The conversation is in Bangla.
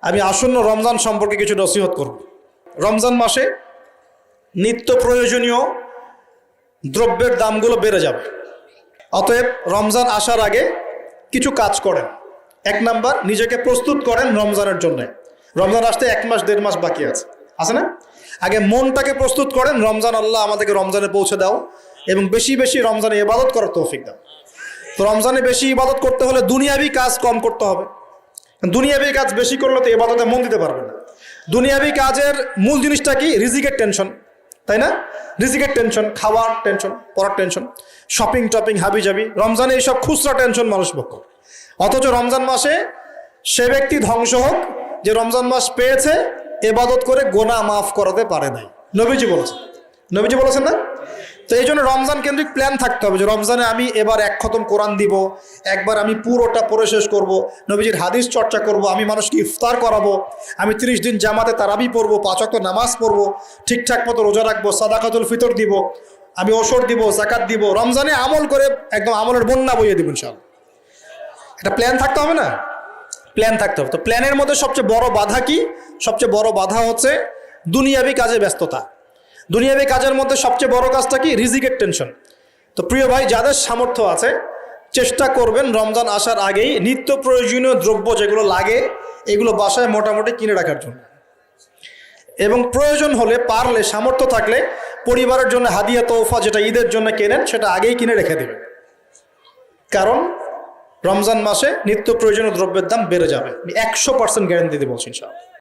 আমি আসন্ন রমজান সম্পর্কে কিছু নসিহত করব। রমজান মাসে নিত্য প্রয়োজনীয় দ্রব্যের দামগুলো বেড়ে যাবে। অতএব রমজান আসার আগে কিছু কাজ করেন। এক নাম্বার, নিজেকে প্রস্তুত করেন রমজানের জন্য। রমজান আসতে 1 মাস 1.5 মাস বাকি আছে না? আগে মনটাকে প্রস্তুত করেন, রমজান আল্লাহ আমাদেরকে রমজানে পৌঁছে দাও এবং বেশি বেশি রমজানে ইবাদত করার তৌফিক দাও। তো রমজানে বেশি ইবাদত করতে হলে দুনিয়াবি কাজ কম করতে হবে। দুনিয়াবি কাজ বেশি করলে তো ইবাদতে মন দিতে পারবে না। দুনিয়াবি কাজের মূল জিনিসটা কি? রিজিকের টেনশন, তাই না? রিজিকের টেনশন, খাওয়ার টেনশন, পড়ার টেনশন, শপিং টপিং হাবি জাবি। রমজানে এইসব খুচরা টেনশন মানুষ ভোগ করে। অথচ রমজান মাসে সে ব্যক্তি ধ্বংস হোক যে রমজান মাস পেয়েছে, ইবাদত করে গোনাহ মাফ করাতে পারে নাই। নবীজি বলেছেন না? তো এই জন্য রমজান কেন্দ্রিক প্ল্যান থাকতে হবে যে রমজানে আমি এবার 1 খতম কোরআন দিব, একবার আমি পুরোটা পড়ে শেষ করব, নবীজির হাদিস চর্চা করব, আমি মানুষকে ইফতার করাবো, আমি 30 দিন জামাতে তারাবি পড়বো, 5 ওয়াক্ত নামাজ পড়বো, ঠিকঠাক মতো রোজা রাখবো, সাদাকাতুল ফিতর দিব, আমি ওশর দিব, জাকাত দিব। রমজানে আমল করে একদম আমলের বন্যা বইয়ে দিব ইনশাআল্লাহ। একটা প্ল্যান থাকতে হবে না? প্ল্যান থাকতে হবে। তো প্ল্যানের মধ্যে সবচেয়ে বড় বাধা কি? সবচেয়ে বড় বাধা হচ্ছে দুনিয়াবি কাজে ব্যস্ততা। দুনিয়াবি কাজের মধ্যে সবচেয়ে বড় কাজটা কি? রিজিকের টেনশন। তো প্রিয় ভাই, যাদের সামর্থ্য আছে চেষ্টা করবেন রমজান আসার আগেই নিত্য প্রয়োজনীয় দ্রব্য যেগুলো লাগে এগুলো বাসায় মোটামুটি কিনে রাখার জন্য, এবং প্রয়োজন হলে পারলে সামর্থ্য থাকলে পরিবারের জন্য হাদিয়া তোহফা যেটা ঈদের জন্য কেনেন সেটা আগেই কিনে রেখে দেবেন। কারণ রমজান মাসে নিত্য প্রয়োজনীয় দ্রব্যের দাম বেড়ে যাবে। 100% গ্যারান্টি দিয়ে বলছি ইনশাআল্লাহ।